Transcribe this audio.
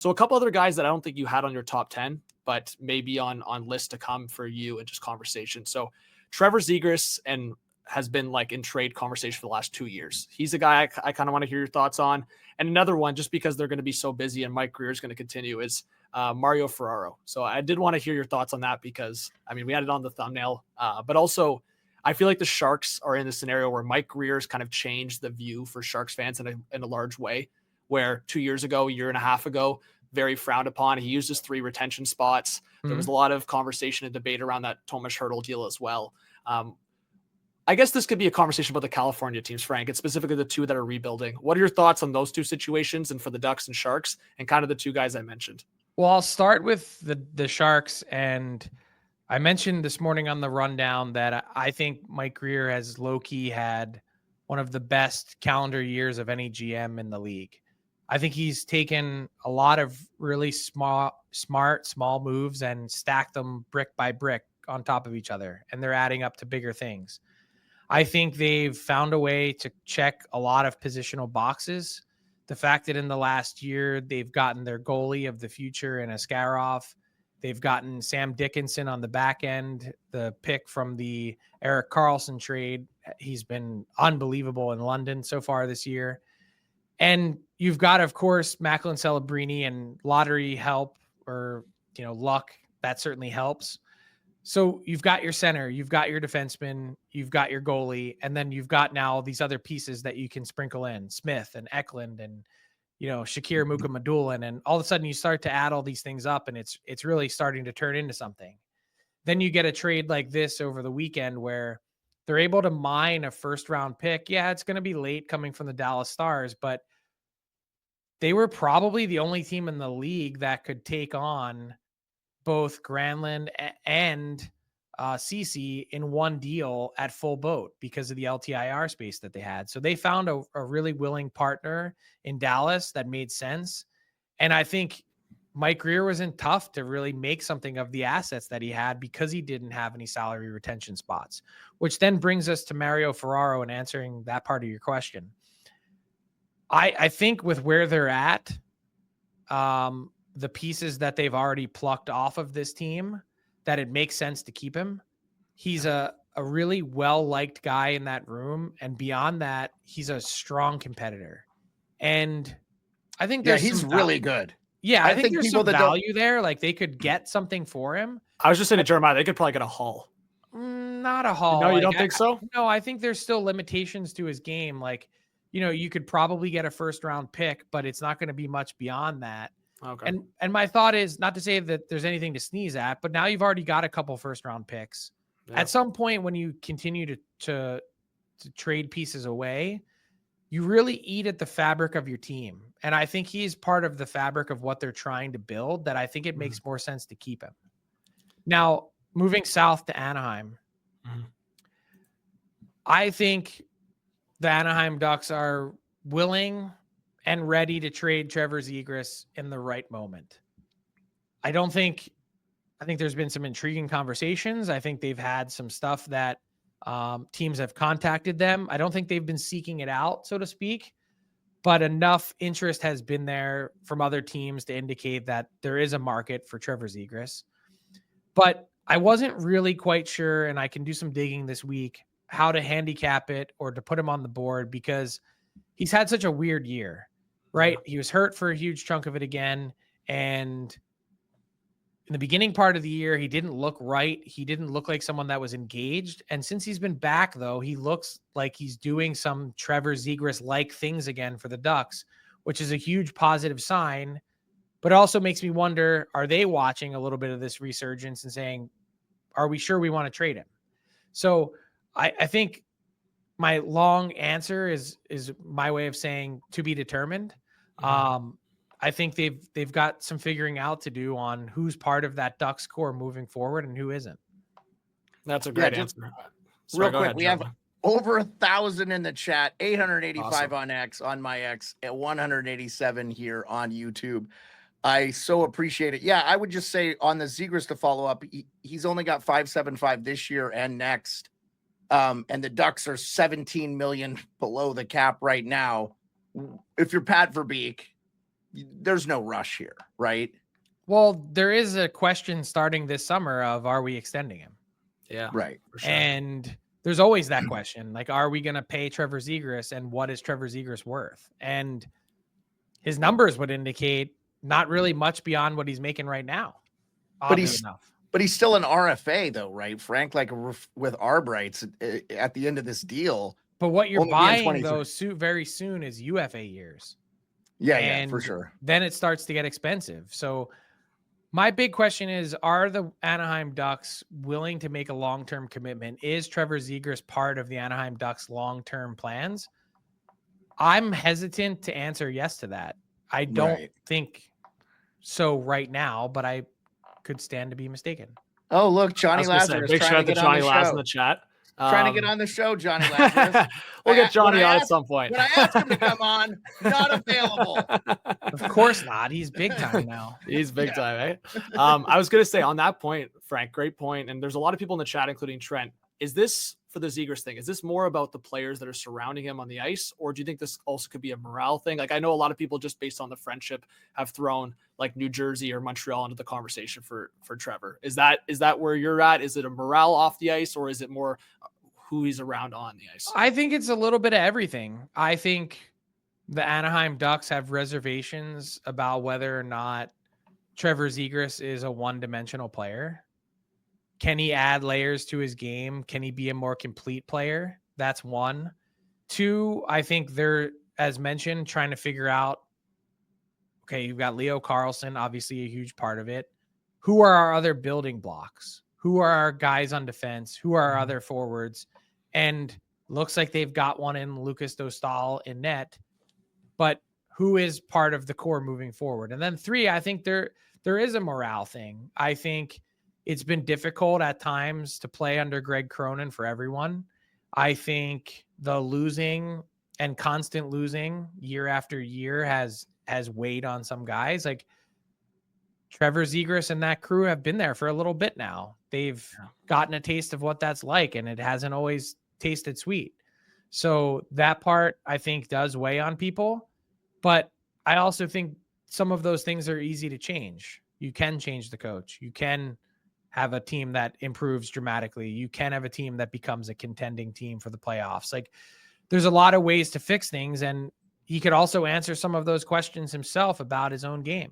So a couple other guys that I don't think you had on your top 10, but maybe on list to come for you and just conversation. So Trevor Zegras has been like in trade conversation for the last 2 years. He's a guy I kind of want to hear your thoughts on. And another one, just because they're going to be so busy and Mike Grier is going to continue, is Mario Ferraro. So I did want to hear your thoughts on that because, I mean, we had it on the thumbnail, but also I feel like the Sharks are in a scenario where Mike Grier has kind of changed the view for Sharks fans in a large way, where 2 years ago, a year and a half ago, very frowned upon. He used his 3 retention spots. Mm-hmm. There was a lot of conversation and debate around that Tomas Hertl deal as well. I guess this could be a conversation about the California teams, Frank, and specifically the 2 that are rebuilding. What are your thoughts on those 2 situations and for the Ducks and Sharks and kind of the 2 guys I mentioned? Well, I'll start with the Sharks. And I mentioned this morning on the rundown that I think Mike Grier has low-key had one of the best calendar years of any GM in the league. I think he's taken a lot of really smart, small moves and stacked them brick by brick on top of each other, and they're adding up to bigger things. I think they've found a way to check a lot of positional boxes. The fact that in the last year, they've gotten their goalie of the future in Askarov. They've gotten Sam Dickinson on the back end, the pick from the Erik Karlsson trade. He's been unbelievable in London so far this year. And you've got, of course, Macklin Celebrini and lottery help or, luck. That certainly helps. So you've got your center, you've got your defenseman, you've got your goalie, and then you've got now these other pieces that you can sprinkle in, Smith and Eklund and, Shakir Mukhamadullin. And all of a sudden you start to add all these things up, and it's really starting to turn into something. Then you get a trade like this over the weekend where they're able to mine a first-round pick. Yeah, it's going to be late coming from the Dallas Stars, but they were probably the only team in the league that could take on both Granlund and CC in one deal at full boat because of the LTIR space that they had. So they found a really willing partner in Dallas that made sense. And I think Mike Grier wasn't tough to really make something of the assets that he had because he didn't have any salary retention spots, which then brings us to Mario Ferraro and answering that part of your question. I think with where they're at, the pieces that they've already plucked off of this team, that it makes sense to keep him. He's a really well-liked guy in that room. And beyond that, he's a strong competitor. And I think he's really good. Yeah, I think there's some value there. Like they could get something for him. I was just saying to Jeremiah, they could probably get a haul. Not a haul. No, you don't think so? No, I think there's still limitations to his game. Like, you could probably get a first-round pick, but it's not going to be much beyond that. Okay. And my thought is not to say that there's anything to sneeze at, but now you've already got a couple first-round picks. Yeah. At some point when you continue to trade pieces away, you really eat at the fabric of your team. And I think he's part of the fabric of what they're trying to build, that I think it makes more sense to keep him. Now, moving south to Anaheim, I think the Anaheim Ducks are willing and ready to trade Trevor Zegras in the right moment. I think there's been some intriguing conversations. I think they've had some stuff that teams have contacted them. I don't think they've been seeking it out, so to speak, but enough interest has been there from other teams to indicate that there is a market for Trevor Zegras. But I wasn't really quite sure, and I can do some digging this week, how to handicap it or to put him on the board because he's had such a weird year, right? He was hurt for a huge chunk of it again. And in the beginning part of the year, he didn't look right. He didn't look like someone that was engaged. And since he's been back, though, he looks like he's doing some Trevor Zegras-like things again for the Ducks, which is a huge positive sign. But it also makes me wonder, are they watching a little bit of this resurgence and saying, are we sure we want to trade him? So I think my long answer is my way of saying to be determined. I think they've got some figuring out to do on who's part of that Ducks core moving forward and who isn't. That's a great answer. Real quick, we have over 1,000 in the chat, 885 awesome. on my X, at 187 here on YouTube. I so appreciate it. Yeah, I would just say on the Zegras to follow up, he's only got 575 this year and next. And the Ducks are 17 million below the cap right now. If you're Pat Verbeek, there's no rush here, right? Well, there is a question starting this summer of, are we extending him? Yeah. Right. For sure. And there's always that question. Like, are we going to pay Trevor Zegras, and what is Trevor Zegras worth? And his numbers would indicate not really much beyond what he's making right now. But he's still an RFA though, right, Frank? Like with arb rights at the end of this deal. But what you're only being buying 23. though very soon is UFA years. Yeah, for sure. Then it starts to get expensive. So my big question is, are the Anaheim Ducks willing to make a long-term commitment? Is Trevor Zegras part of the Anaheim Ducks' long-term plans? I'm hesitant to answer yes to that. I don't think so right now, but I could stand to be mistaken. Oh, look, Johnny Lazarus. Big shout out to Johnny Laz in the chat. Trying to get on the show, Johnny Lazarus. We'll get Johnny on at some point. When I asked him to come on, not available. Of course not. He's big time now. He's big time, eh? I was going to say on that point, Frank, great point. And there's a lot of people in the chat, including Trent. Is this, for the Zegras thing, is this more about the players that are surrounding him on the ice? Or do you think this also could be a morale thing? Like, I know a lot of people, just based on the friendship, have thrown like New Jersey or Montreal into the conversation for Trevor. Is that where you're at? Is it a morale off the ice, or is it more who he's around on the ice? I think it's a little bit of everything. I think the Anaheim Ducks have reservations about whether or not Trevor Zegras is a one-dimensional player. Can he add layers to his game? Can he be a more complete player? That's one. Two, I think they're, as mentioned, trying to figure out, okay, you've got Leo Carlson, obviously a huge part of it. Who are our other building blocks? Who are our guys on defense? Who are our other forwards? And looks like they've got one in Lucas Dostal in net, but who is part of the core moving forward? And then three, I think there is a morale thing. I think it's been difficult at times to play under Greg Cronin for everyone. I think the losing and constant losing year after year has weighed on some guys. Like Trevor Zegras and that crew have been there for a little bit now. They've gotten a taste of what that's like, and it hasn't always tasted sweet. So that part, I think, does weigh on people. But I also think some of those things are easy to change. You can change the coach. You can have a team that improves dramatically. You can have a team that becomes a contending team for the playoffs. Like, there's a lot of ways to fix things, and he could also answer some of those questions himself about his own game.